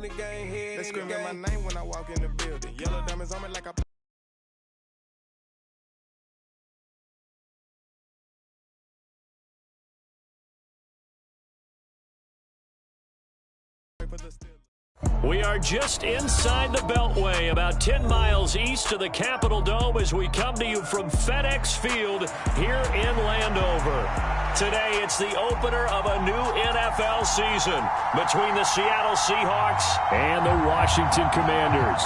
They screaming my name when I walk in the building. Yellow diamonds on me like I We are just inside the Beltway, about 10 miles east of the Capitol Dome as we come to you from FedEx Field here in Landover. Today, it's the opener of a new NFL season between the Seattle Seahawks and the Washington Commanders.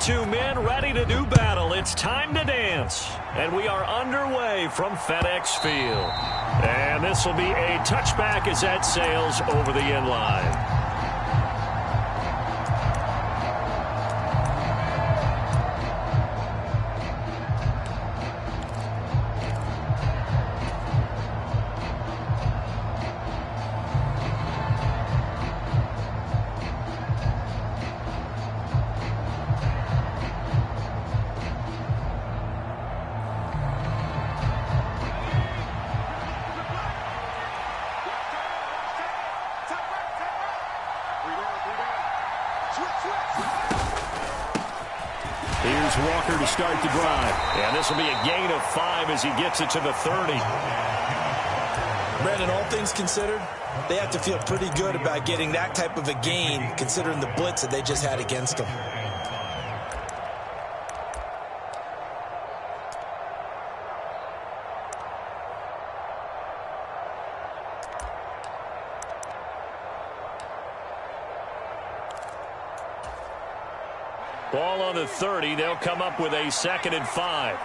Two men ready to do battle. It's time to dance. And we are underway from FedEx Field. And this will be a touchback as that sails over the end line. Here's Walker to start the drive. And this will be a gain of 5 as he gets it to the 30. Brandon, all things considered, they have to feel pretty good about getting that type of a gain considering the blitz that they just had against them. Ball on the 30. They'll come up with a 2nd and 5.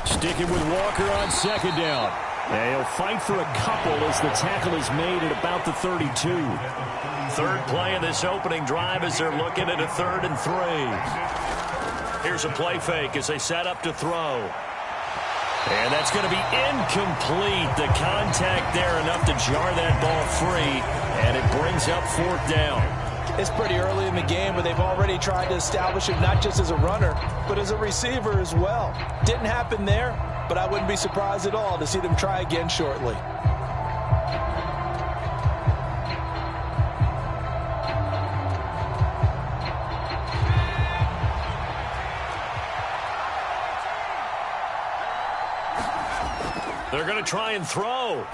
Sticking with Walker on 2nd down. And he'll fight for a couple as the tackle is made at about the 32. Third play of this opening drive as they're looking at a 3rd and 3. Here's a play fake as they set up to throw. And that's going to be incomplete. The contact there enough to jar that ball free, and it brings up 4th down. It's pretty early in the game, but they've already tried to establish him not just as a runner, but as a receiver as well. Didn't happen there, but I wouldn't be surprised at all to see them try again shortly. They're going to try and throw.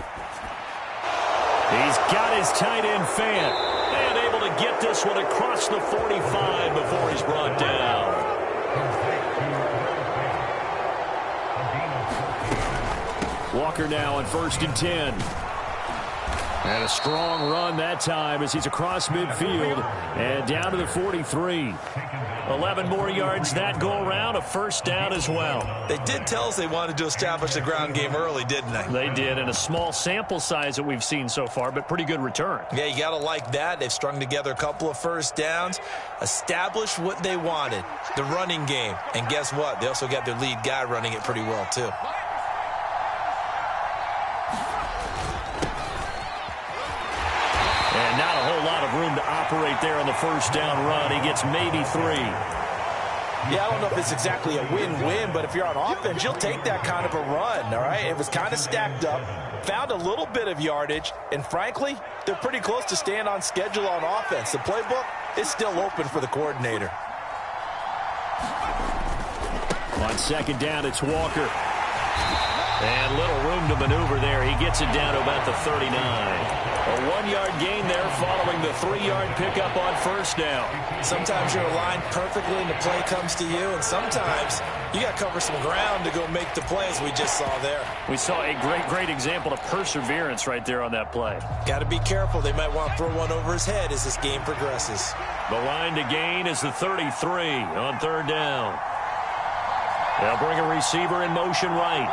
He's got his tight end fan. And able to get this one across the 45 before he's brought down. Walker now on 1st and 10. And a strong run that time as he's across midfield and down to the 43. 11 more yards that go around, a 1st down as well. They did tell us they wanted to establish the ground game early, didn't they? They did, in a small sample size that we've seen so far, but pretty good return. Yeah, you got to like that. They've strung together a couple of 1st downs, established what they wanted, the running game. And guess what? They also got their lead guy running it pretty well, too. And not a whole lot of room to operate there on the 1st down run. He gets maybe 3. Yeah, I don't know if it's exactly a win-win, but if you're on offense, you'll take that kind of a run, all right? It was kind of stacked up, found a little bit of yardage, and frankly, they're pretty close to staying on schedule on offense. The playbook is still open for the coordinator. On 2nd down, it's Walker. And little room to maneuver there. He gets it down to about the 39. A 1-yard gain there following the 3-yard pickup on 1st down. Sometimes you're aligned perfectly and the play comes to you, and sometimes you got to cover some ground to go make the play, as we just saw there. We saw a great example of perseverance right there on that play. Got to be careful. They might want to throw one over his head as this game progresses. The line to gain is the 33 on 3rd down. They'll bring a receiver in motion right.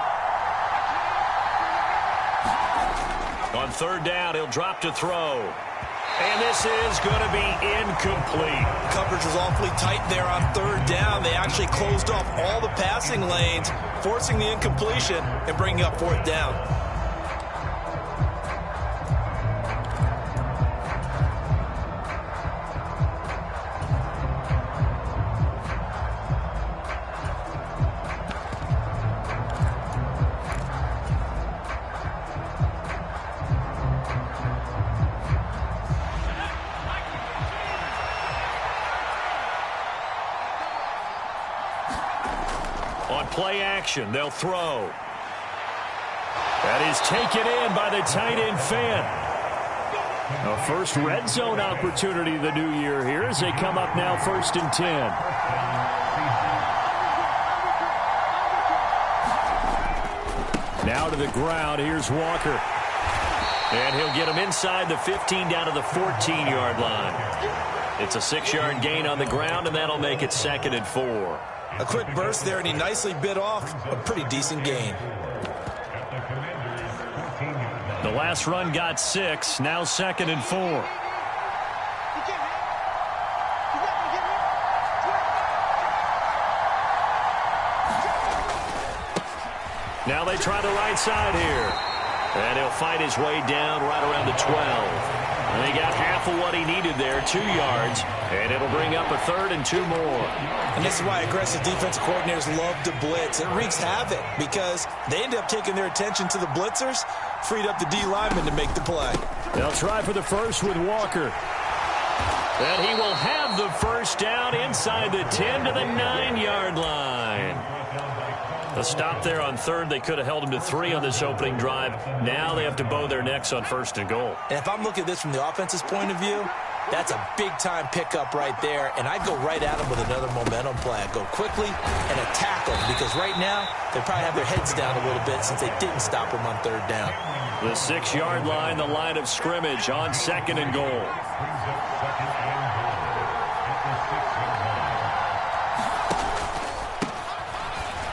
On 3rd down, he'll drop to throw. And this is going to be incomplete. Coverage was awfully tight there on 3rd down. They actually closed off all the passing lanes, forcing the incompletion and bringing up 4th down. play action. They'll throw. That is taken in by the tight end Fant. A first red zone opportunity of the new year here as they come up now 1st and 10. Now to the ground. Here's Walker. And he'll get him inside the 15 down to the 14-yard line. It's a 6-yard gain on the ground, and that'll make it 2nd and 4. A quick burst there, and he nicely bit off a pretty decent gain. The last run got 6. Now 2nd and 4. Now they try the right side here. And he'll fight his way down right around the 12. And he got half of what he needed there, 2 yards. And it'll bring up a 3rd and 2 more. And this is why aggressive defensive coordinators love to blitz. It wreaks havoc because they end up taking their attention to the blitzers, freed up the D lineman to make the play. They'll try for the first with Walker. And he will have the first down inside the 10 to the 9-yard line. A stop there on 3rd. They could have held him to 3 on this opening drive. Now they have to bow their necks on 1st and goal. And if I'm looking at this from the offense's point of view, that's a big-time pickup right there. And I'd go right at him with another momentum play. I'd go quickly and attack him because right now they probably have their heads down a little bit since they didn't stop him on 3rd down. The 6-yard line, the line of scrimmage on 2nd and goal.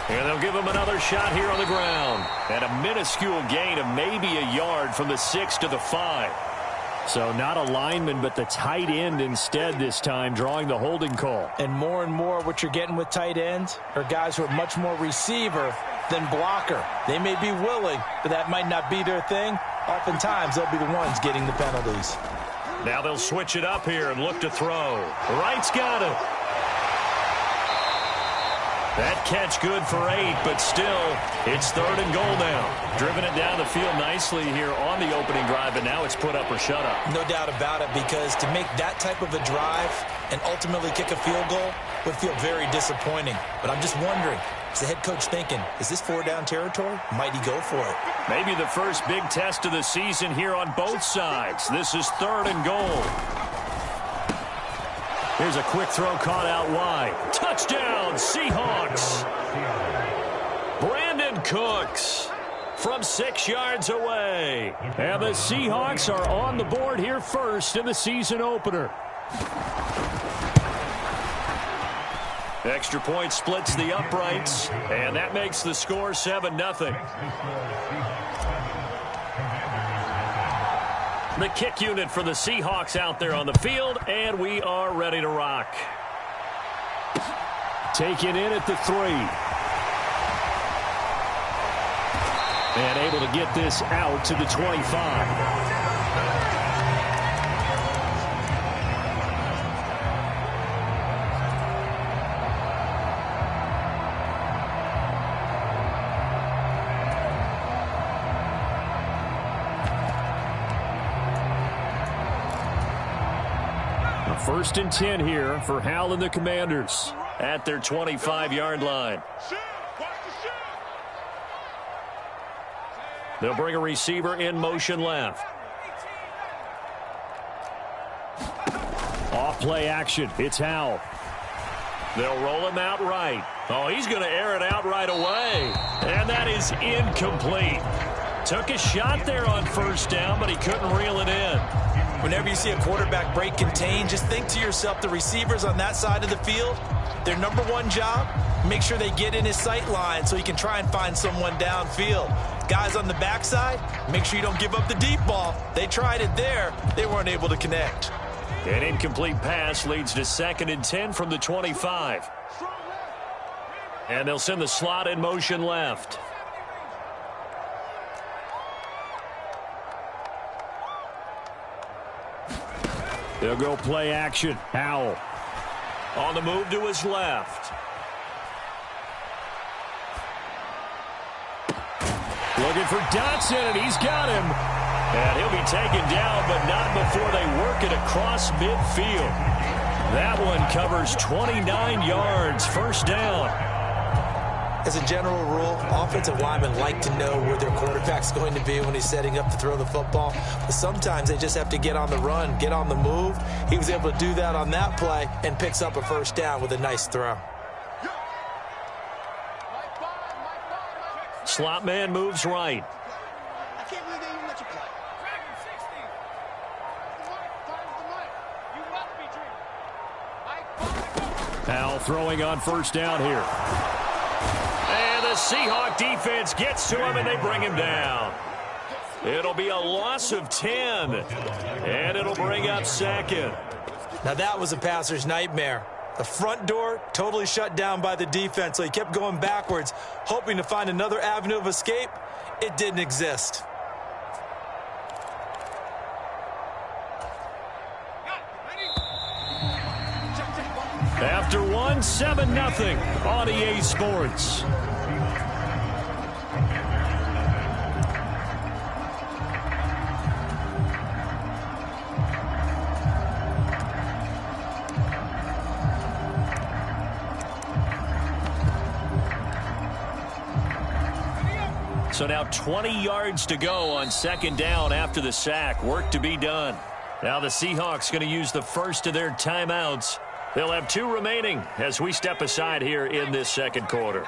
And they'll give him another shot here on the ground. And a minuscule gain of maybe a yard from the 6 to the 5. So not a lineman, but the tight end instead this time, drawing the holding call. And more what you're getting with tight ends are guys who are much more receiver than blocker. They may be willing, but that might not be their thing. Oftentimes, they'll be the ones getting the penalties. Now they'll switch it up here and look to throw. Wright's got it. That catch good for 8, but still, it's 3rd and goal now. Driven it down the field nicely here on the opening drive, and now it's put up or shut up. No doubt about it, because to make that type of a drive and ultimately kick a field goal would feel very disappointing. But I'm just wondering, is the head coach thinking, is this 4-down territory? Might he go for it? Maybe the first big test of the season here on both sides. This is 3rd and goal. Here's a quick throw caught out wide. Touchdown, Seahawks. Brandon Cooks from 6 yards away. And the Seahawks are on the board here first in the season opener. Extra point splits the uprights, and that makes the score 7-0. The kick unit for the Seahawks out there on the field, and we are ready to rock. Taken in at the 3. And able to get this out to the 25. First and 10 here for Hal and the Commanders at their 25-yard line. They'll bring a receiver in motion left. Off play action. It's Hal. They'll roll him out right. Oh, he's going to air it out right away. And that is incomplete. Took a shot there on 1st down, but he couldn't reel it in. Whenever you see a quarterback break contain, just think to yourself, the receivers on that side of the field, their number one job, make sure they get in his sight line so he can try and find someone downfield. Guys on the backside, make sure you don't give up the deep ball. They tried it there. They weren't able to connect. An incomplete pass leads to 2nd and 10 from the 25. And they'll send the slot in motion left. They'll go play action. Howell on the move to his left. Looking for Dotson, and he's got him. And he'll be taken down, but not before they work it across midfield. That one covers 29 yards. 1st down. As a general rule, offensive linemen like to know where their quarterback's going to be when he's setting up to throw the football. But sometimes they just have to get on the run, get on the move. He was able to do that on that play and picks up a first down with a nice throw. Slot man moves right. I can't believe they even let you play. Powell throwing on first down here. And the Seahawk defense gets to him, and they bring him down. It'll be a loss of 10, and it'll bring up second. Now that was a passer's nightmare. The front door totally shut down by the defense, so he kept going backwards, hoping to find another avenue of escape. It didn't exist. After one, 7-0 on EA Sports. So now 20 yards to go on second down after the sack. Work to be done. Now the Seahawks going to use the first of their timeouts. They'll have 2 remaining as we step aside here in this second quarter.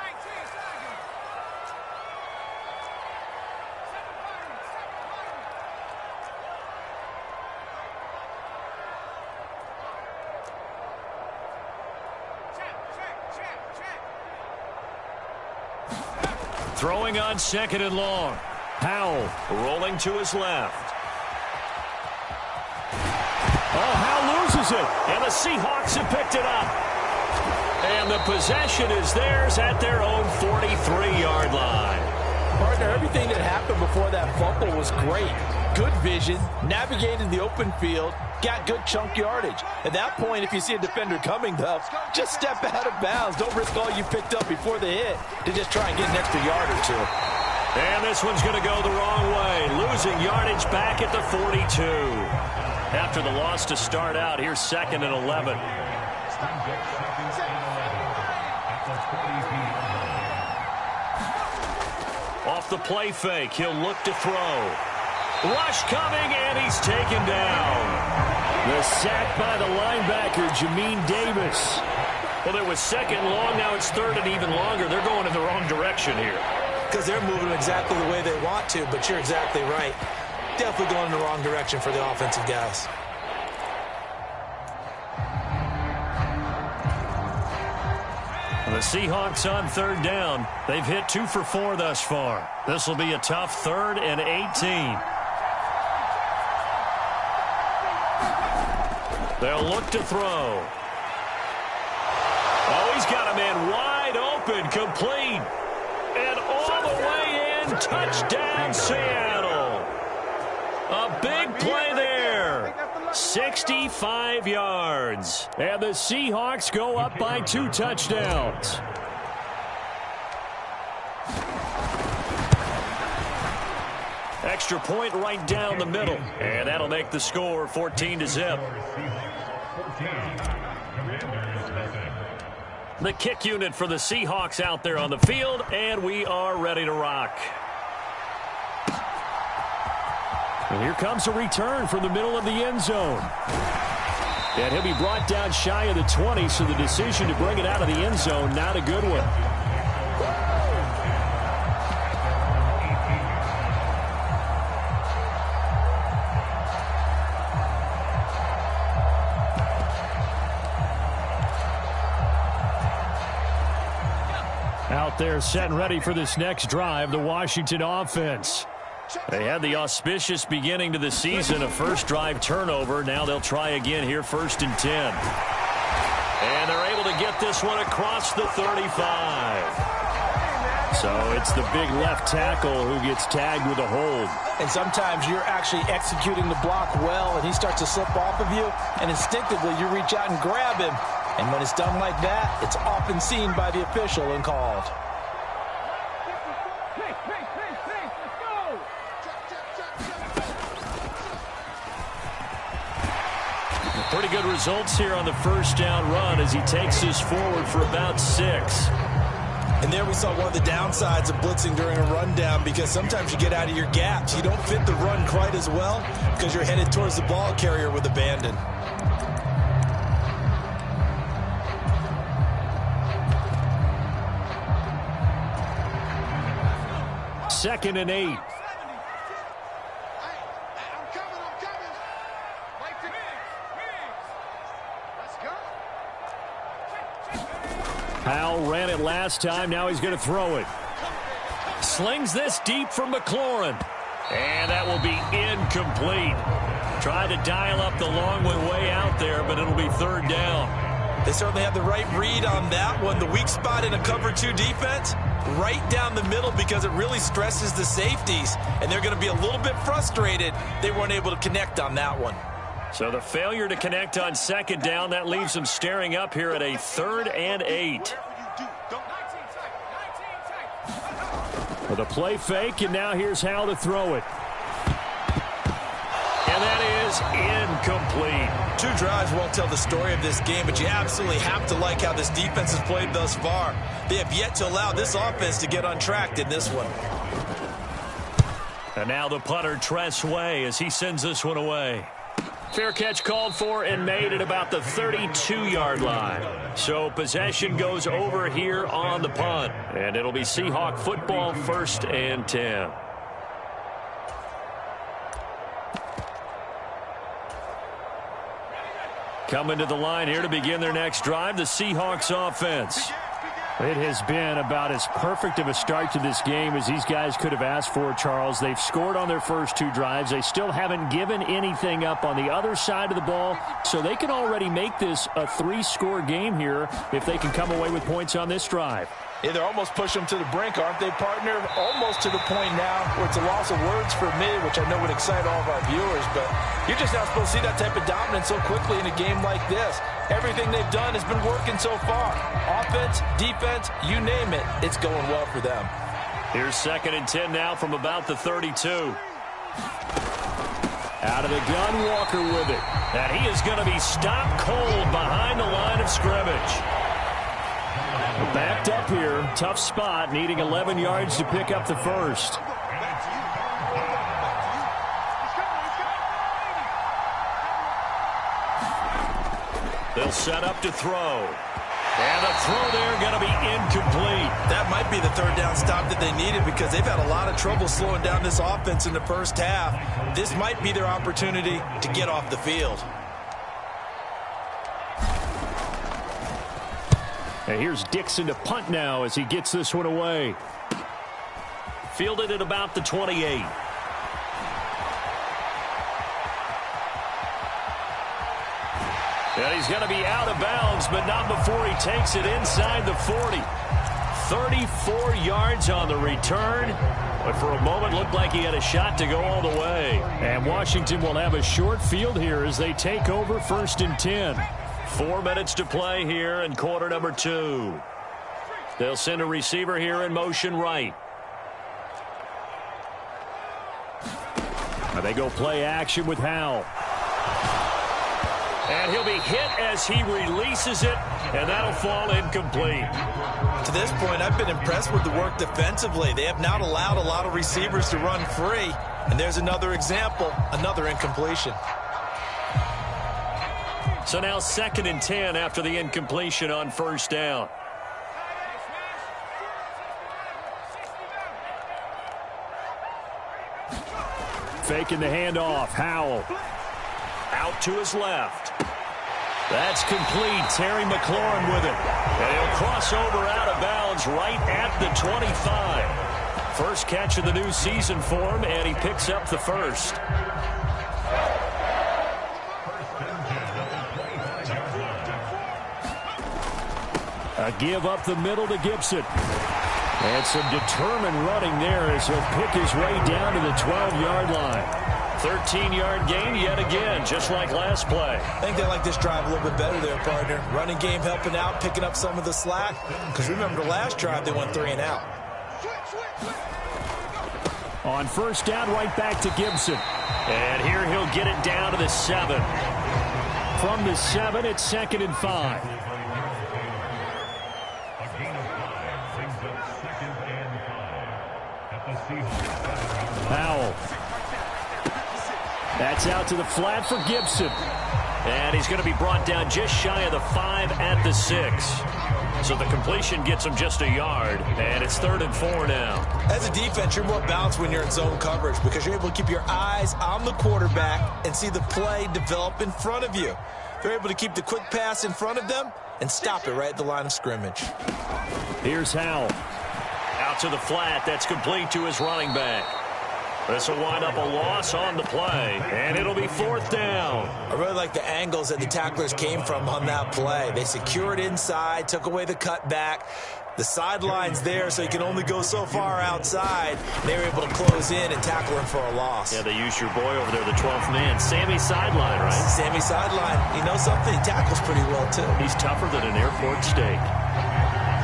Throwing on second and long. Powell rolling to his left. Oh, Powell loses it. And the Seahawks have picked it up. And the possession is theirs at their own 43-yard line. Partner, everything that happened before that fumble was great. Good vision, navigated the open field, got good chunk yardage. At that point, if you see a defender coming, though, just step out of bounds. Don't risk all you picked up before the hit to just try and get an extra yard or two. And this one's going to go the wrong way. Losing yardage back at the 42. After the loss to start out, here's 2nd and 11. Off the play fake, he'll look to throw. Rush coming, and he's taken down. The sack by the linebacker, Jamin Davis. Well, there was second long, now it's third and even longer. They're going in the wrong direction here. Because they're moving exactly the way they want to, but you're exactly right. Definitely going in the wrong direction for the offensive guys. The Seahawks on third down. They've hit 2 for 4 thus far. This will be a tough 3rd and 18. They'll look to throw. Oh, he's got a man wide open, complete. And all the way in, touchdown Seattle. A big play there. 65 yards. And the Seahawks go up by 2 touchdowns. Extra point right down the middle. And that'll make the score 14-0. The kick unit for the Seahawks out there on the field, and we are ready to rock. And here comes a return from the middle of the end zone. And he'll be brought down shy of the 20, so the decision to bring it out of the end zone, not a good one. Out there set and ready for this next drive, the Washington offense. They had the auspicious beginning to the season, a first drive turnover. Now they'll try again here, 1st and 10. And they're able to get this one across the 35. So it's the big left tackle who gets tagged with a hold. And sometimes you're actually executing the block well, and he starts to slip off of you, and instinctively you reach out and grab him. And when it's done like that, it's often seen by the official and called. Pretty good results here on the first down run as he takes this forward for about 6. And there we saw one of the downsides of blitzing during a rundown, because sometimes you get out of your gaps. You don't fit the run quite as well because you're headed towards the ball carrier with abandon. Second and 8. Powell ran it last time. Now he's going to throw it. Slings this deep from McLaurin. And that will be incomplete. Tried to dial up the long one way out there, but it'll be third down. They certainly have the right read on that one. The weak spot in a cover 2 defense, right down the middle, because it really stresses the safeties. And they're going to be a little bit frustrated they weren't able to connect on that one. So the failure to connect on second down, that leaves them staring up here at a 3rd and 8. With a play fake, and now here's how to throw it. And that is incomplete. 2 drives won't tell the story of this game, but you absolutely have to like how this defense has played thus far. They have yet to allow this offense to get untracked in this one. And now the punter, Tress Way, as he sends this one away. Fair catch called for and made at about the 32-yard line. So possession goes over here on the punt. And it'll be Seahawk football, 1st and 10. Coming to the line here to begin their next drive, the Seahawks offense. It has been about as perfect of a start to this game as these guys could have asked for, Charles. They've scored on their first 2 drives. They still haven't given anything up on the other side of the ball, so they can already make this a 3-score game here if they can come away with points on this drive. Yeah, they're almost pushing them to the brink, aren't they, partner? Almost to the point now where it's a loss of words for me, which I know would excite all of our viewers, but you're just not supposed to see that type of dominance so quickly in a game like this. Everything they've done has been working so far. Offense, defense, you name it, it's going well for them. Here's 2nd and 10 now from about the 32. Out of the gun, Walker with it. And he is going to be stopped cold behind the line of scrimmage. Backed up here, tough spot, needing 11 yards to pick up the first. They'll set up to throw. And the throw there going to be incomplete. That might be the 3rd down stop that they needed, because they've had a lot of trouble slowing down this offense in the first half. This might be their opportunity to get off the field. And here's Dixon to punt now as he gets this one away. Fielded at about the 28. And he's going to be out of bounds, but not before he takes it inside the 40. 34 yards on the return, but for a moment looked like he had a shot to go all the way. And Washington will have a short field here as they take over 1st and 10. 4 minutes to play here in quarter number 2. They'll send a receiver here in motion right. Now they go play action with Howell. And he'll be hit as he releases it, and that'll fall incomplete. To this point, I've been impressed with the work defensively. They have not allowed a lot of receivers to run free. And there's another example, another incompletion. So now 2nd and 10 after the incompletion on 1st down. Faking the handoff. Howell out to his left. That's complete. Terry McLaurin with it. And he'll cross over out of bounds right at the 25. First catch of the new season for him, and he picks up the first. A give up the middle to Gibson. And some determined running there as he'll pick his way down to the 12-yard line. 13-yard gain yet again, just like last play. I think they like this drive a little bit better there, partner. Running game helping out, picking up some of the slack. Because remember the last drive, they went 3 and out. On 1st down, right back to Gibson. And here he'll get it down to the 7. From the 7, it's 2nd and 5. That's out to the flat for Gibson. And he's going to be brought down just shy of the 5 at the 6. So the completion gets him just a yard, and it's 3rd and 4 now. As a defense, you're more balanced when you're in zone coverage because you're able to keep your eyes on the quarterback and see the play develop in front of you. They're able to keep the quick pass in front of them and stop it right at the line of scrimmage. Here's Howell. Out to the flat. That's complete to his running back. This will wind up a loss on the play, and it'll be 4th down. I really like the angles that the tacklers came from on that play. They secured inside, took away the cutback. The sideline's there, so he can only go so far outside. They were able to close in and tackle him for a loss. Yeah, they used your boy over there, the 12th man. Sammy Sideline, right? Sammy Sideline. You know something? He tackles pretty well, too. He's tougher than an airport steak.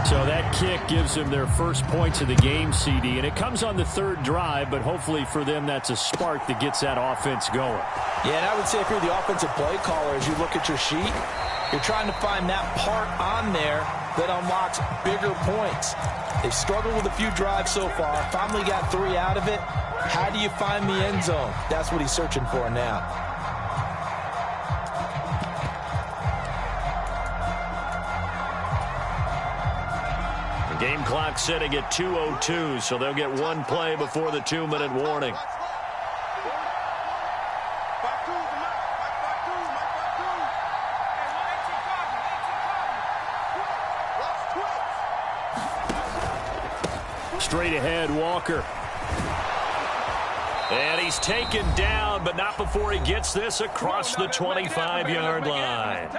So that kick gives them their first points of the game, CD, and it comes on the 3rd drive, but hopefully for them that's a spark that gets that offense going. Yeah, and I would say if you're the offensive play caller, as you look at your sheet, you're trying to find that part on there that unlocks bigger points. They've struggled with a few drives so far, finally got 3 out of it. How do you find the end zone? That's what he's searching for now. Game clock setting at 2:02, so they'll get one play before the 2-minute warning. Straight ahead, Walker. And he's taken down, but not before he gets this across the 25-yard line.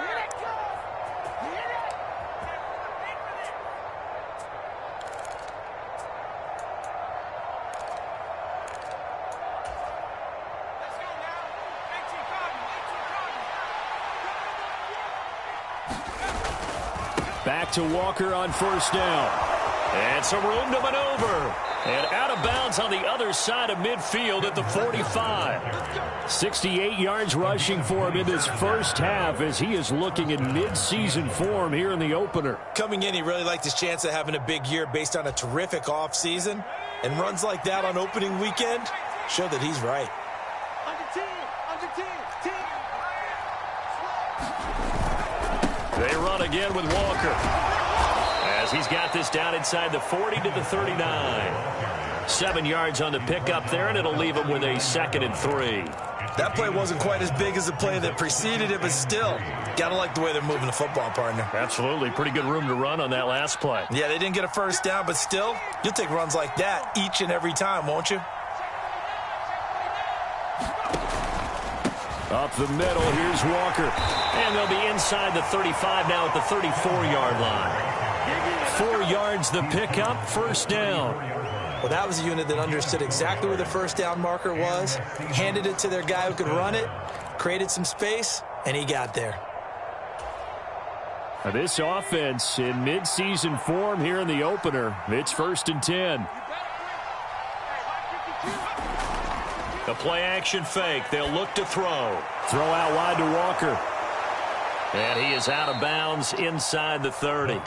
Back to Walker on 1st down. And some room to maneuver. And out of bounds on the other side of midfield at the 45. 68 yards rushing for him in this first half as he is looking in mid-season form here in the opener. Coming in, he really liked his chance of having a big year based on a terrific offseason. And runs like that on opening weekend show that he's right. They run again with Walker. As he's got this down inside the 40 to the 39. 7 yards on the pickup there, and it'll leave him with a 2nd and 3. That play wasn't quite as big as the play that preceded it, but still, gotta like the way they're moving the football, partner. Absolutely. Pretty good room to run on that last play. Yeah, they didn't get a 1st down, but still, you'll take runs like that each and every time, won't you? Up the middle, here's Walker. And they'll be inside the 35 now at the 34-yard line. 4 yards the pickup, 1st down. Well, that was a unit that understood exactly where the 1st down marker was, handed it to their guy who could run it, created some space, and he got there. Now this offense in mid-season form here in the opener. It's 1st and 10. The play-action fake. They'll look to throw. Throw out wide to Walker. And he is out of bounds inside the 30.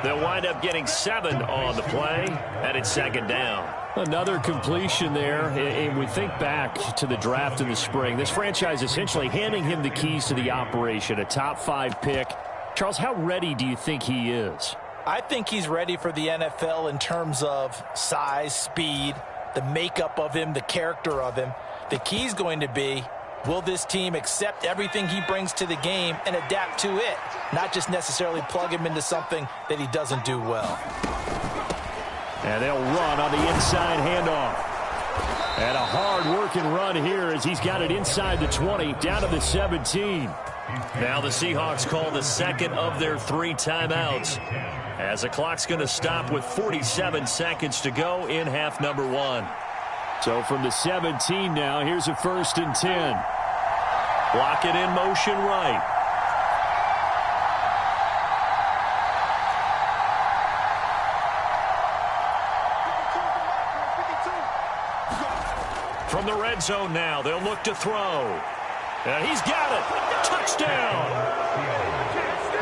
They'll wind up getting 7 on the play, and it's 2nd down. Another completion there, and we think back to the draft in the spring. This franchise essentially handing him the keys to the operation, a top 5 pick. Charles, how ready do you think he is? I think he's ready for the NFL in terms of size, speed, the makeup of him, the character of him. The key's going to be, will this team accept everything he brings to the game and adapt to it, not just necessarily plug him into something that he doesn't do well. And they'll run on the inside handoff. And a hard-working run here as he's got it inside the 20, down to the 17. Now the Seahawks call the 2nd of their 3 timeouts, as the clock's going to stop with 47 seconds to go in half number 1. So from the 17 now, here's a 1st and 10. Block it in motion right. From the red zone now, they'll look to throw. And he's got it. Touchdown.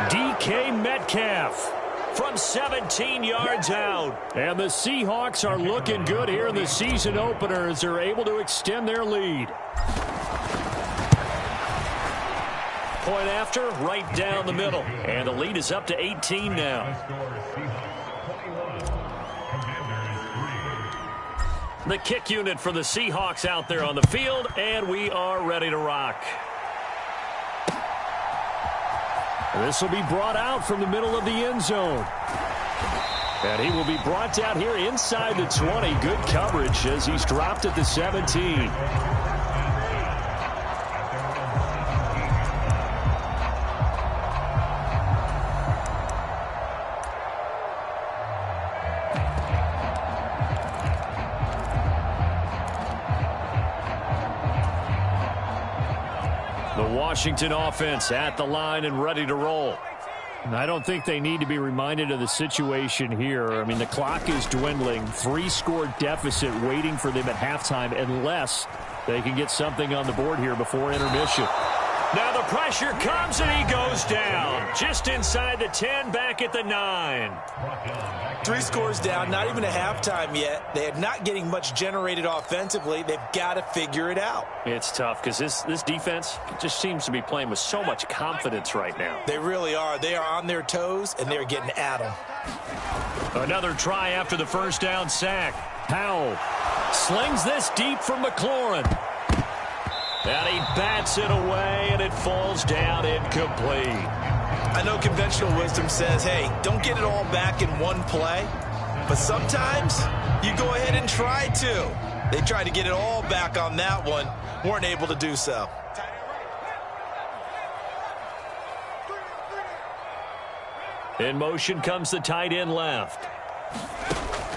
DK Metcalf from 17 yards out. And the Seahawks are looking good here in the season opener as they're able to extend their lead. point after, right down the middle. And the lead is up to 18 now. The kick unit for the Seahawks out there on the field, and we are ready to rock. This will be brought out from the middle of the end zone. And he will be brought down here inside the 20. Good coverage as he's dropped at the 17. The Washington offense at the line and ready to roll. I don't think they need to be reminded of the situation here. I mean, the clock is dwindling. 3-score deficit waiting for them at halftime unless they can get something on the board here before intermission. Now the pressure comes and he goes down. Just inside the 10, back at the 9. 3 scores down, not even a halftime yet. They are not getting much generated offensively. They've got to figure it out. It's tough because this defense just seems to be playing with so much confidence right now. They really are. They are on their toes, and they're getting at them. Another try after the first down sack. Powell slings this deep from McLaurin. And he bats it away, and it falls down incomplete. I know conventional wisdom says, hey, don't get it all back in one play. But sometimes you go ahead and try to. They tried to get it all back on that one. Weren't able to do so. In motion comes the tight end left.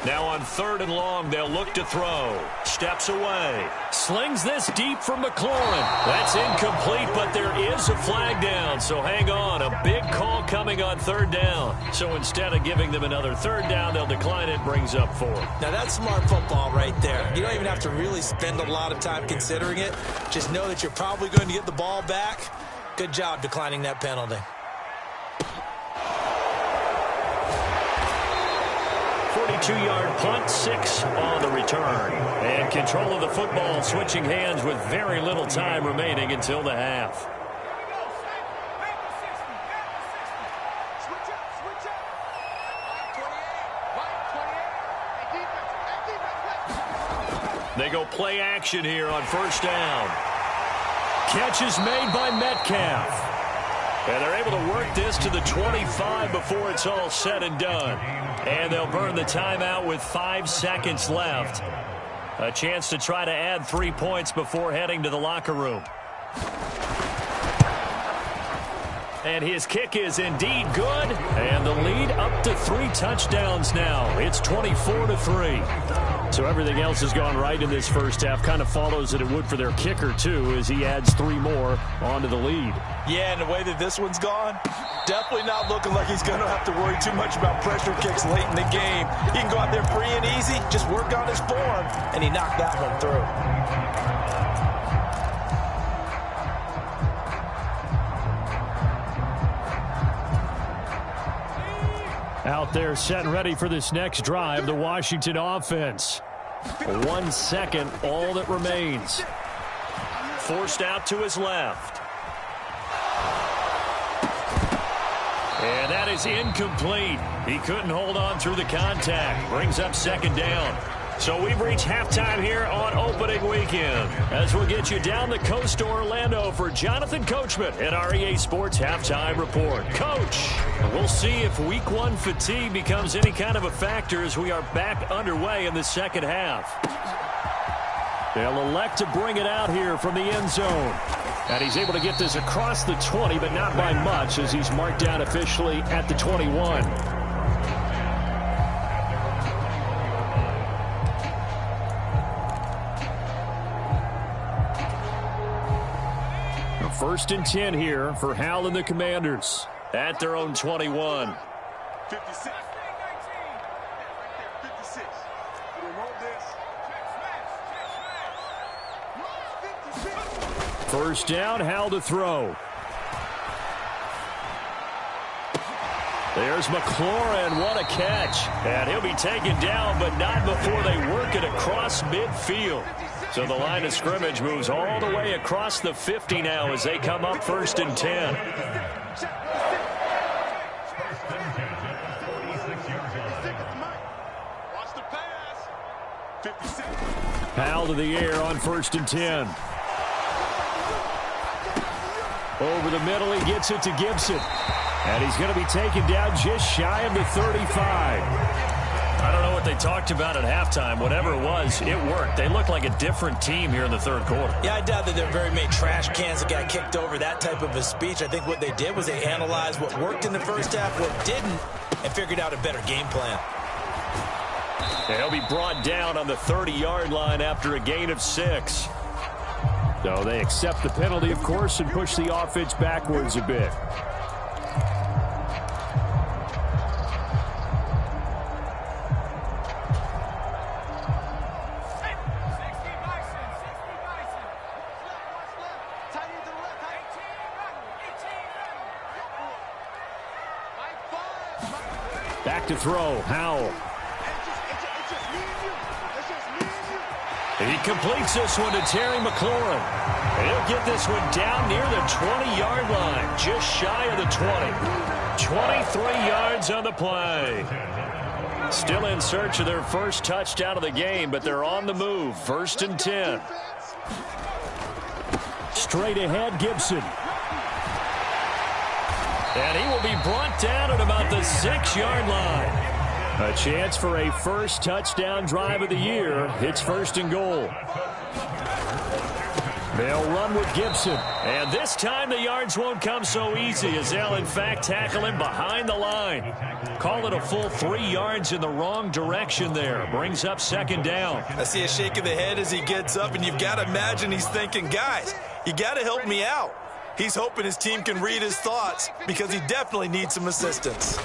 Now on 3rd and long, they'll look to throw. Steps away. Slings this deep from McLaurin. That's incomplete, but there is a flag down. So hang on. A big call coming on 3rd down. So instead of giving them another 3rd down, they'll decline it. Brings up 4. Now that's smart football right there. You don't even have to really spend a lot of time considering it. Just know that you're probably going to get the ball back. Good job declining that penalty. 42-yard punt, 6 on the return. And control of the football switching hands with very little time remaining until the half. They go play action here on 1st down. Catch is made by Metcalf. And they're able to work this to the 25 before it's all said and done. And they'll burn the timeout with 5 seconds left. A chance to try to add 3 points before heading to the locker room. And his kick is indeed good. And the lead up to 3 touchdowns now. It's 24-3. So everything else has gone right in this first half. Kind of follows that it would for their kicker, too, as he adds 3 more onto the lead. Yeah, and the way that this one's gone, definitely not looking like he's going to have to worry too much about pressure kicks late in the game. He can go out there free and easy, just work on his form, and he knocked that one through. Out there set and ready for this next drive, the Washington offense. 1 second, all that remains. Forced out to his left. And that is incomplete. He couldn't hold on through the contact. Brings up 2nd down. So we've reached halftime here on opening weekend. As we'll get you down the coast to Orlando for Jonathan Coachman at our EA Sports Halftime Report. Coach, we'll see if Week 1 fatigue becomes any kind of a factor as we are back underway in the second half. They'll elect to bring it out here from the end zone. And he's able to get this across the 20, but not by much as he's marked down officially at the 21. First and 10 here for Hal and the Commanders at their own 21. 56. 56. First down, Hal to throw. There's McLaurin. What a catch. And he'll be taken down, but not before they work it across midfield. So the line of scrimmage moves all the way across the 50 now as they come up 1st and 10. Powell to the air on 1st and 10. Over the middle, he gets it to Gibson. And he's going to be taken down just shy of the 35. I don't know what they talked about at halftime. Whatever it was, it worked. They looked like a different team here in the 3rd quarter. Yeah, I doubt that there are very many trash cans that got kicked over, that type of a speech. I think what they did was they analyzed what worked in the first half, what didn't, and figured out a better game plan. He'll be brought down on the 30-yard line after a gain of 6. So they accept the penalty, of course, and push the offense backwards a bit. Back to throw, Howell. He completes this one to Terry McLaurin. And he'll get this one down near the 20-yard line, just shy of the 20. 23 yards on the play. Still in search of their first touchdown of the game, but they're on the move. 1st and 10. Straight ahead, Gibson. And he will be brought down at about the 6-yard line. A chance for a first touchdown drive of the year. It's 1st and goal. They'll run with Gibson. And this time the yards won't come so easy as they'll, in fact, tackle him behind the line. Call it a full 3 yards in the wrong direction there. Brings up 2nd down. I see a shake of the head as he gets up, and you've got to imagine he's thinking, guys, you got to help me out. He's hoping his team can read his thoughts because he definitely needs some assistance.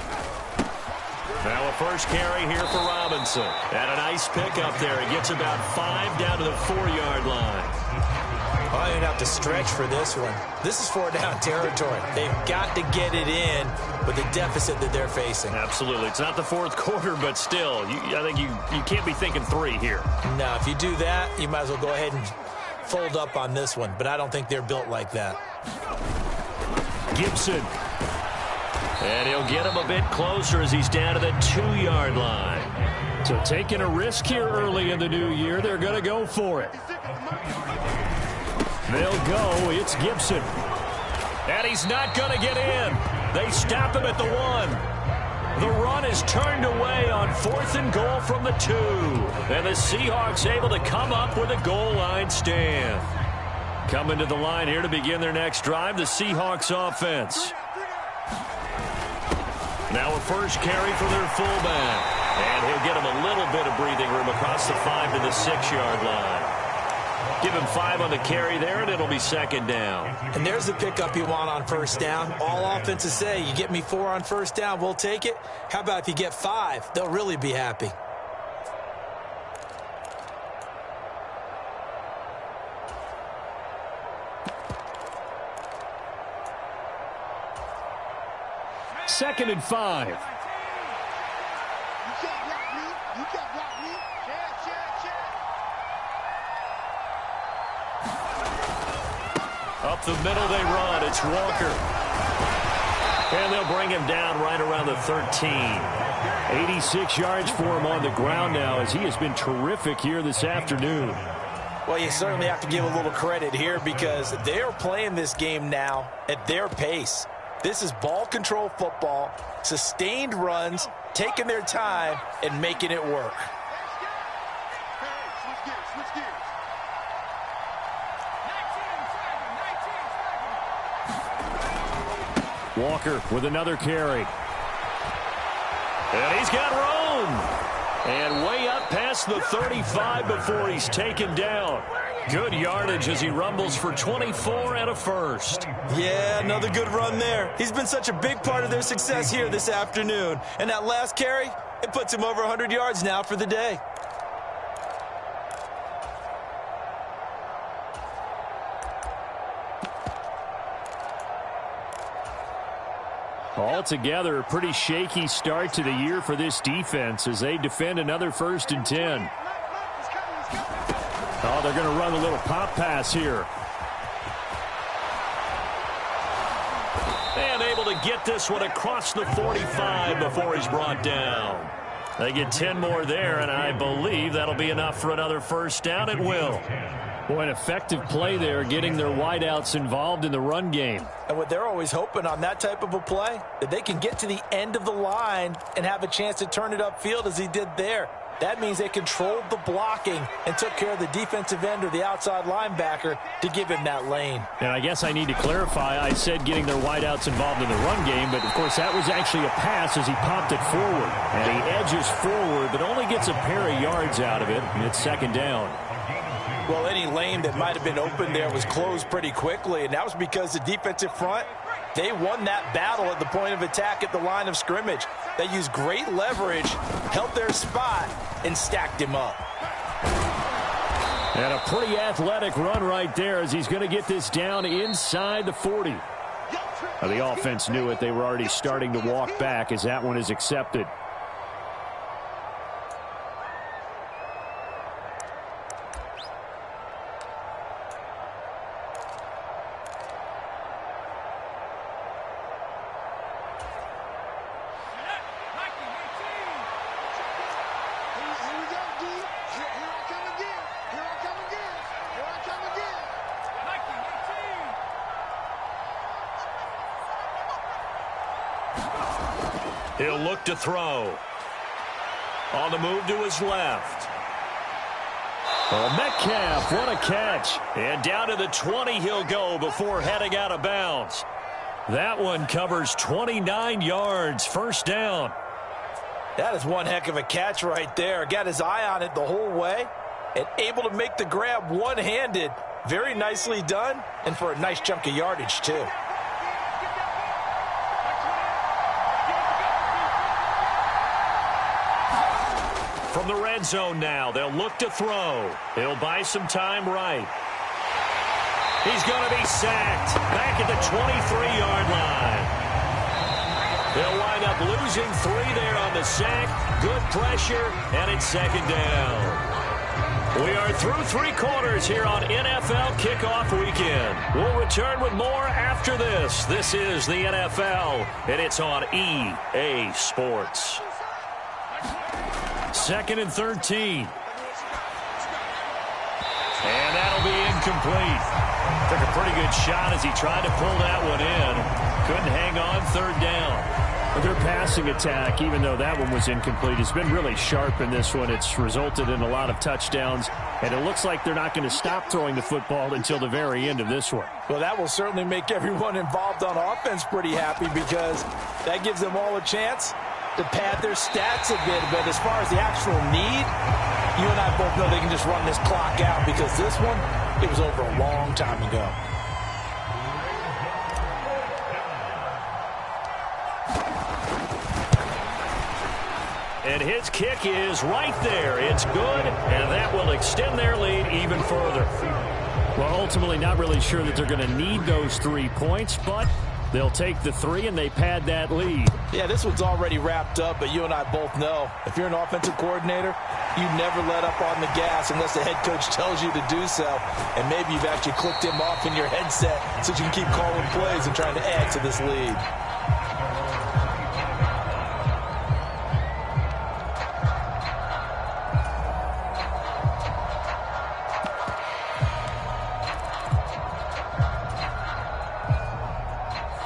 Now a first carry here for Robinson. And a nice pickup there. He gets about 5 down to the 4-yard line. Oh, you're going to have to stretch for this one. This is 4-down territory. They've got to get it in with the deficit that they're facing. Absolutely. It's not the 4th quarter, but still, I think you can't be thinking 3 here. No, if you do that, you might as well go ahead and fold up on this one. But I don't think they're built like that. Gibson. And he'll get him a bit closer as he's down to the 2-yard line. So taking a risk here early in the new year, they're going to go for it. They'll go. It's Gibson. And he's not going to get in. They stop him at the 1. The run is turned away on 4th and goal from the 2. And the Seahawks able to come up with a goal line stand. Coming to the line here to begin their next drive, the Seahawks offense. Now a first carry for their fullback. And he'll get him a little bit of breathing room across the 5 to the 6-yard line. Give him 5 on the carry there, and it'll be 2nd down. And there's the pickup you want on 1st down. All offenses say, you get me 4 on 1st down, we'll take it. How about if you get 5? They'll really be happy. Second and 5. You can't block me. You can't block me. Check. Up the middle they run. It's Walker. And they'll bring him down right around the 13. 86 yards for him on the ground now as he has been terrific here this afternoon. Well, you certainly have to give a little credit here because they're playing this game now at their pace. This is ball control football, sustained runs, taking their time, and making it work. Walker with another carry. And he's got room. And way up past the 35 before he's taken down. Good yardage as he rumbles for 24 and a first. Yeah, another good run there. He's been such a big part of their success here this afternoon. And that last carry, it puts him over 100 yards now for the day. Altogether, a pretty shaky start to the year for this defense as they defend another 1st and 10. Oh, they're going to run a little pop pass here. And able to get this one across the 45 before he's brought down. They get 10 more there, and I believe that'll be enough for another first down. It will. Boy, an effective play there, getting their wideouts involved in the run game. And what they're always hoping on that type of a play, that they can get to the end of the line and have a chance to turn it upfield as he did there. That means they controlled the blocking and took care of the defensive end or the outside linebacker to give him that lane. And I guess I need to clarify, I said getting their wideouts involved in the run game, but of course that was actually a pass as he popped it forward. And he edges forward, but only gets a pair of yards out of it, and it's second down. Well, any lane that might have been open there was closed pretty quickly, and that was because the defensive front, they won that battle at the point of attack at the line of scrimmage. They used great leverage, held their spot, and stacked him up. And a pretty athletic run right there as he's going to get this down inside the 40. Now, the offense knew it. They were already starting to walk back as that one is accepted. He'll look to throw. On the move to his left. Oh, Metcalf, what a catch. And down to the 20 he'll go before heading out of bounds. That one covers 29 yards, first down. That is one heck of a catch right there. Got his eye on it the whole way and able to make the grab one-handed. Very nicely done, and for a nice chunk of yardage, too. From the red zone now, they'll look to throw. He'll buy some time right. He's going to be sacked back at the 23-yard line. They'll wind up losing 3 there on the sack. Good pressure, and it's second down. We are through 3 quarters here on NFL Kickoff Weekend. We'll return with more after this. This is the NFL, and it's on EA Sports. Second and 13. And that'll be incomplete. Took a pretty good shot as he tried to pull that one in. Couldn't hang on, third down. Their passing attack, even though that one was incomplete, has been really sharp in this one. It's resulted in a lot of touchdowns, and it looks like they're not going to stop throwing the football until the very end of this one. Well, that will certainly make everyone involved on offense pretty happy because that gives them all a chance to pad their stats a bit. But as far as the actual need, you and I both know they can just run this clock out because this one, it was over a long time ago. And his kick is right there. It's good, and that will extend their lead even further. Well, ultimately not really sure that they're going to need those 3 points, but they'll take the 3 and they pad that lead. Yeah, this one's already wrapped up, but you and I both know if you're an offensive coordinator, you never let up on the gas unless the head coach tells you to do so. And maybe you've actually clicked him off in your headset so you can keep calling plays and trying to add to this lead.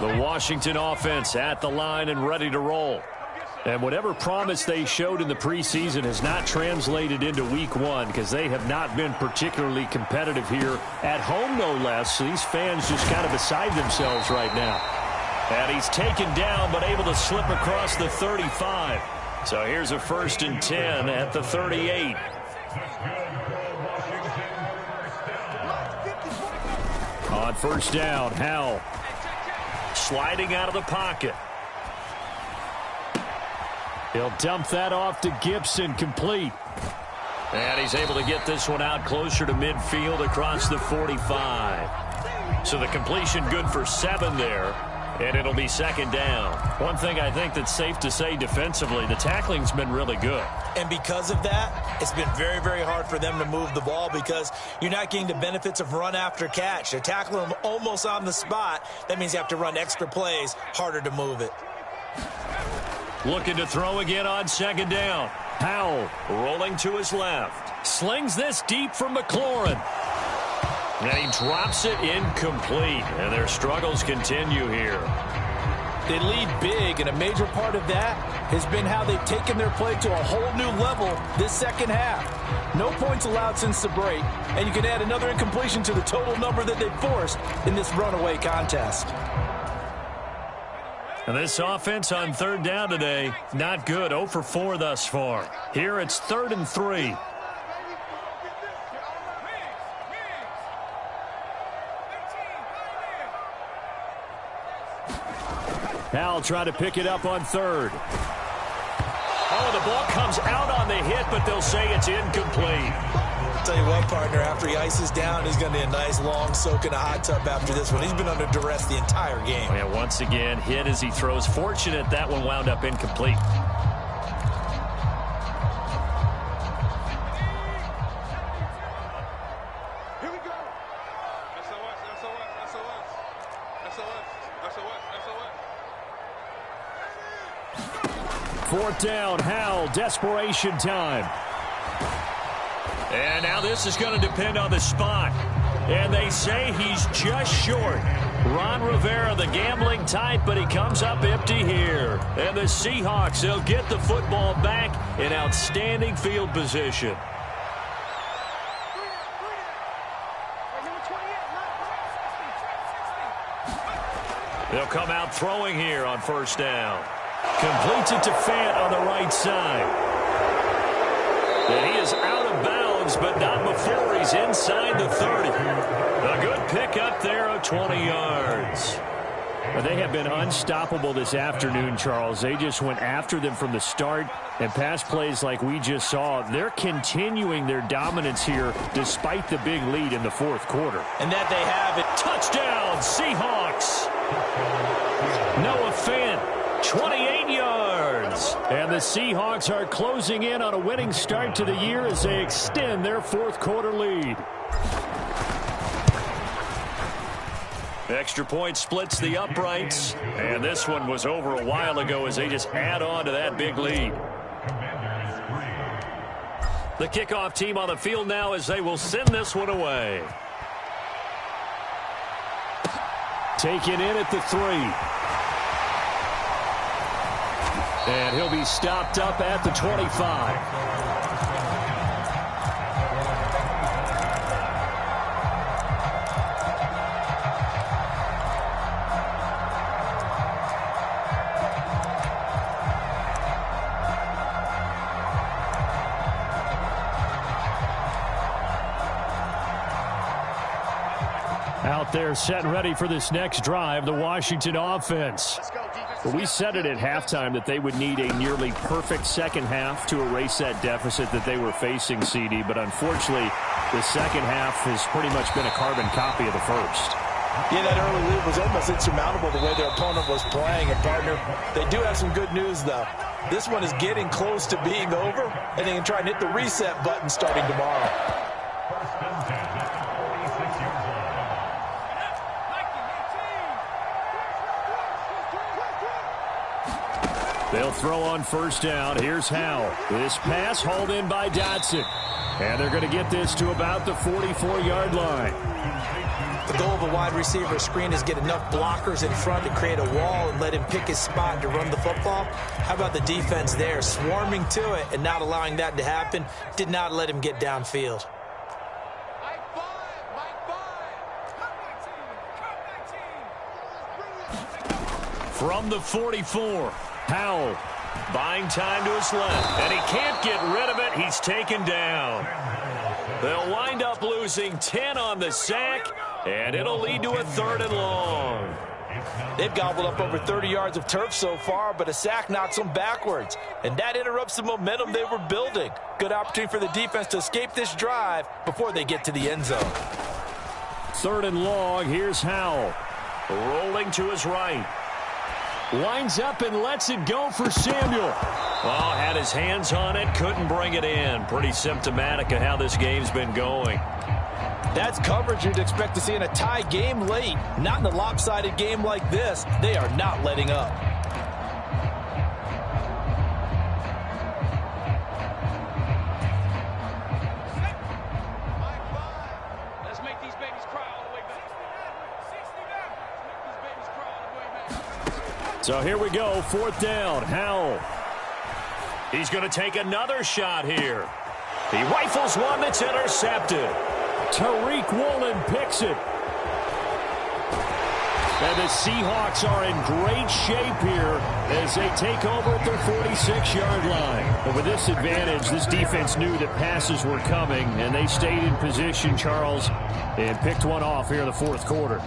The Washington offense at the line and ready to roll. And whatever promise they showed in the preseason has not translated into week 1 because they have not been particularly competitive here at home, no less. So these fans just kind of beside themselves right now. And he's taken down but able to slip across the 35. So here's a 1st and 10 at the 38. On first down, Howell. Sliding out of the pocket. He'll dump that off to Gibson, complete. And he's able to get this one out closer to midfield across the 45. So the completion good for 7 there. And it'll be second down. One thing I think that's safe to say defensively, the tackling's been really good. And because of that, it's been very, very hard for them to move the ball because you're not getting the benefits of run after catch. They're tackling them almost on the spot. That means you have to run extra plays, harder to move it. Looking to throw again on second down. Howell rolling to his left. Slings this deep from McLaurin. And he drops it incomplete. And their struggles continue here. They lead big, and a major part of that has been how they've taken their play to a whole new level this second half. No points allowed since the break, and you can add another incompletion to the total number that they've forced in this runaway contest. And this offense on third down today, not good. 0 for 4 thus far. Here it's 3rd and 3. Howell trying to pick it up on 3rd. Oh, the ball comes out on the hit, but they'll say it's incomplete. I'll tell you what, partner, after he ices down, he's going to need a nice long soak in a hot tub after this one. He's been under duress the entire game. Oh, yeah, once again, hit as he throws. Fortunate that one wound up incomplete. Here we go. Fourth down, Howell, desperation time. And now this is going to depend on the spot. And they say he's just short. Ron Rivera, the gambling type, but he comes up empty here. And the Seahawks, they'll get the football back in outstanding field position. They'll come out throwing here on first down. Completes it to Fant on the right side. And he is out of bounds, but not before he's inside the 30. A good pickup there of 20 yards. They have been unstoppable this afternoon, Charles. They just went after them from the start, and pass plays like we just saw, they're continuing their dominance here despite the big lead in the fourth quarter. And that they have it. Touchdown, Seahawks. Noah Fant, 28 yards. And the Seahawks are closing in on a winning start to the year as they extend their fourth quarter lead. Extra point splits the uprights. And this one was over a while ago as they just add on to that big lead. The kickoff team on the field now as they will send this one away. Taken in at the 3. And he'll be stopped up at the 25. Out there set and ready for this next drive, the Washington offense. We said it at halftime that they would need a nearly perfect second half to erase that deficit that they were facing, CD. But unfortunately, the second half has pretty much been a carbon copy of the first. Yeah, that early lead was almost insurmountable the way their opponent was playing. And, partner, they do have some good news, though. This one is getting close to being over, and they can try and hit the reset button starting tomorrow. They'll throw on first down. Here's Howell. This pass hauled in by Dotson. And they're going to get this to about the 44-yard line. The goal of a wide receiver screen is get enough blockers in front to create a wall and let him pick his spot to run the football. How about the defense there, swarming to it and not allowing that to happen? Did not let him get downfield. From the 44, Howell buying time to his left, and he can't get rid of it. He's taken down. They'll wind up losing 10 on the sack, and it'll lead to a 3rd and long. They've gobbled up over 30 yards of turf so far, but a sack knocks them backwards, and that interrupts the momentum they were building. Good opportunity for the defense to escape this drive before they get to the end zone. 3rd and long, here's Howell. Rolling to his right. Winds up and lets it go for Samuel. Oh, had his hands on it, couldn't bring it in. Pretty symptomatic of how this game's been going. That's coverage you'd expect to see in a tie game late. Not in a lopsided game like this. They are not letting up. Let's make these babies cry all the way back. So here we go, 4th down. Howell. He's going to take another shot here. He rifles one that's intercepted. Tariq Woolen picks it. And the Seahawks are in great shape here as they take over at their 46-yard line. But with this advantage, this defense knew that passes were coming, and they stayed in position, Charles, and picked one off here in the 4th quarter.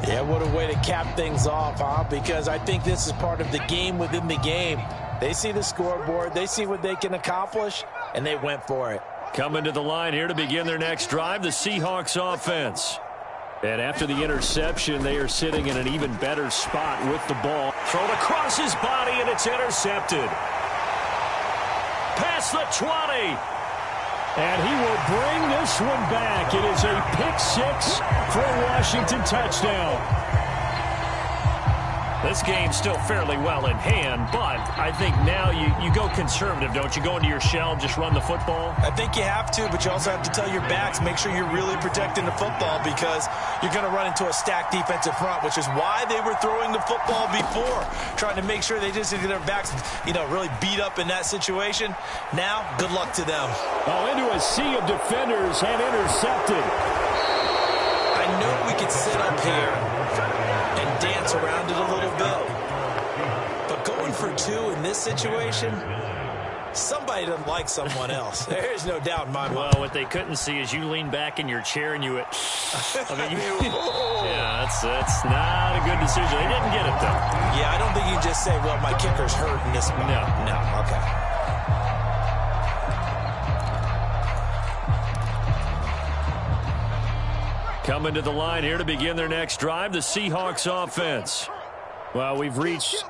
Yeah, what a way to cap things off, huh? Because I think this is part of the game within the game. They see the scoreboard, they see what they can accomplish, and they went for it. Coming to the line here to begin their next drive, the Seahawks offense. And after the interception, they are sitting in an even better spot with the ball. Thrown across his body, and it's intercepted. Past the 20. And he will bring this one back. It is a pick-6 for a Washington touchdown. This game's still fairly well in hand, but I think now you go conservative, don't you? Go into your shell, just run the football? I think you have to, but you also have to tell your backs, make sure you're really protecting the football because you're going to run into a stacked defensive front, which is why they were throwing the football before, trying to make sure they just get their backs, really beat up in that situation. Now, good luck to them. Oh, into a sea of defenders and intercepted. I know we could sit up here and dance around it a little bit, but going for 2 in this situation, somebody doesn't like someone else. There's no doubt in my mind. Well, what they couldn't see is you lean back in your chair and you went, yeah, that's not a good decision. They didn't get it, though. Yeah, I don't think you can just say, well, my kicker's hurt in this spot. No, okay. Coming to the line here to begin their next drive, the Seahawks offense. Well, we've reached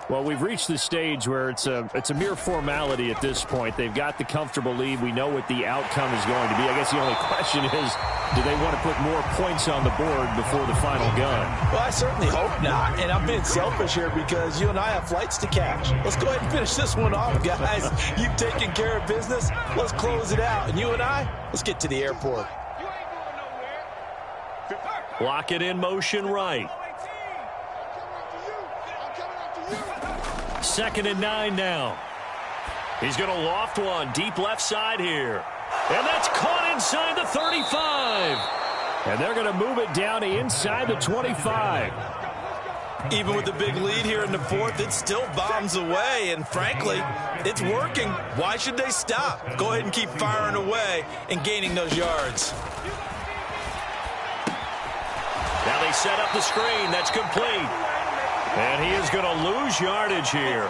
the stage where it's a mere formality at this point. They've got the comfortable lead. We know what the outcome is going to be. I guess the only question is, do they want to put more points on the board before the final gun? Well, I certainly hope not. And I'm being selfish here because you and I have flights to catch. Let's go ahead and finish this one off, guys. You've taken care of business. Let's close it out. And you and I, let's get to the airport. Lock it in motion right. 2nd and 9 now. He's going to loft one deep left side here. And that's caught inside the 35. And they're going to move it down inside the 25. Even with the big lead here in the 4th, it still bombs away. And frankly, it's working. Why should they stop? Go ahead and keep firing away and gaining those yards. Now they set up the screen. That's complete. And he is going to lose yardage here.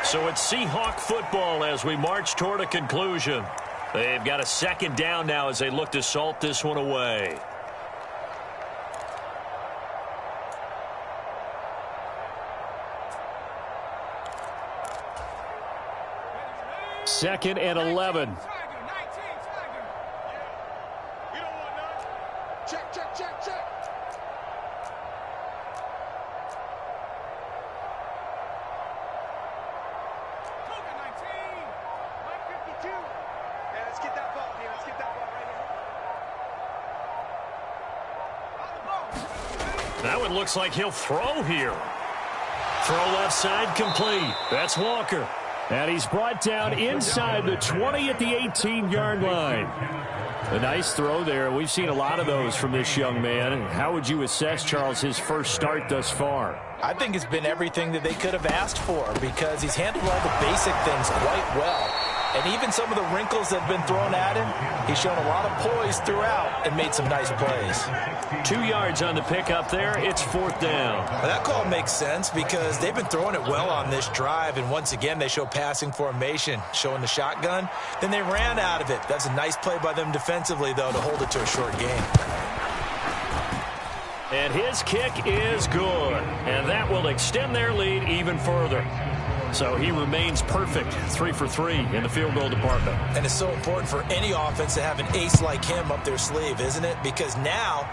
So it's Seahawk football as we march toward a conclusion. They've got a 2nd down now as they look to salt this one away. Second and 11. Check. That one looks like he'll throw here. Throw left side complete. That's Walker. And he's brought down inside the 20 at the 18-yard line. A nice throw there. We've seen a lot of those from this young man. How would you assess, Charles, his first start thus far? I think it's been everything that they could have asked for because he's handled all the basic things quite well. And even some of the wrinkles that have been thrown at him, he's shown a lot of poise throughout and made some nice plays. 2 yards on the pickup there. It's 4th down. Well, that call makes sense because they've been throwing it well on this drive. And once again, they show passing formation, showing the shotgun. Then they ran out of it. That's a nice play by them defensively, though, to hold it to a short game. And his kick is good. And that will able to extend their lead even further. So he remains perfect, 3 for 3 in the field goal department. And it's so important for any offense to have an ace like him up their sleeve, isn't it? Because now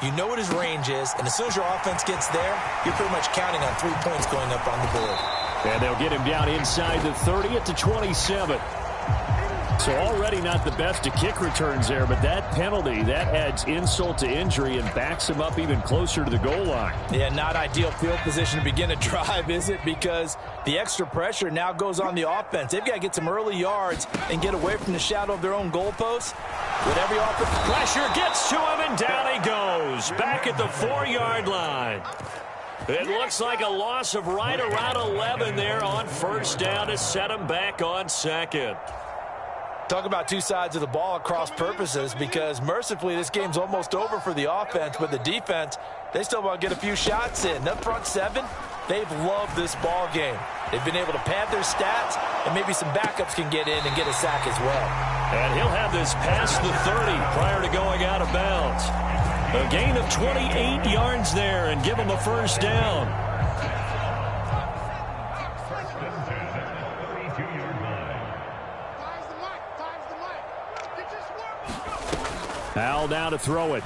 you know what his range is, and as soon as your offense gets there, you're pretty much counting on 3 points going up on the board. And they'll get him down inside the 30 at the 27. So already not the best of kick returns there, but that penalty, that adds insult to injury and backs him up even closer to the goal line. Yeah, not ideal field position to begin a drive, is it? Because the extra pressure now goes on the offense. They've got to get some early yards and get away from the shadow of their own goalposts. Whatever offense. Pressure gets to him, and down he goes. Back at the 4-yard line. It looks like a loss of right around 11 there on first down to set him back on second. Talk about two sides of the ball at cross purposes, because mercifully this game's almost over for the offense, but the defense, they still want to get a few shots in. That front seven, they've loved this ball game. They've been able to pad their stats, and maybe some backups can get in and get a sack as well. And he'll have this past the 30 prior to going out of bounds. A gain of 28 yards there and give him a first down. Al now to throw it.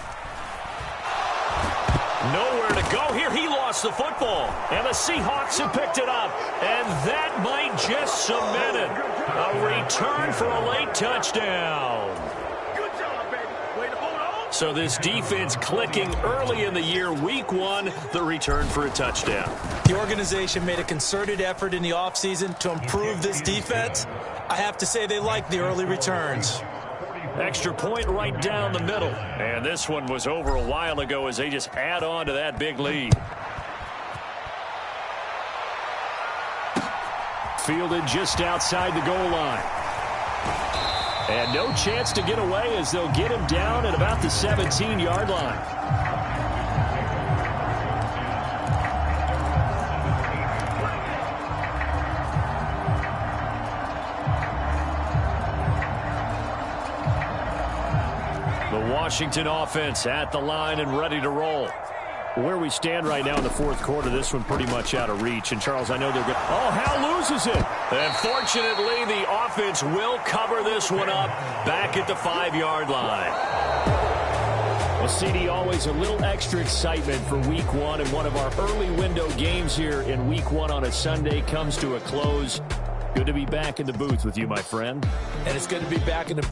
Nowhere to go here. He lost the football. And the Seahawks have picked it up. And that might just cement it. A return for a late touchdown. Good job, baby. Way to hold on. So this defense clicking early in the year. Week 1, the return for a touchdown. The organization made a concerted effort in the offseason to improve this defense. I have to say they like the early returns. Extra point right down the middle. And this one was over a while ago as they just add on to that big lead. Fielded just outside the goal line. And no chance to get away as they'll get him down at about the 17-yard line. Washington offense at the line and ready to roll. Where we stand right now in the fourth quarter, this one pretty much out of reach. And, Charles, I know they're good. Oh, Hal loses it. And fortunately, the offense will cover this one up back at the 5-yard line. Well, CD, always a little extra excitement for Week 1. And one of our early window games here in Week 1 on a Sunday comes to a close. Good to be back in the booth with you, my friend. And it's good to be back in the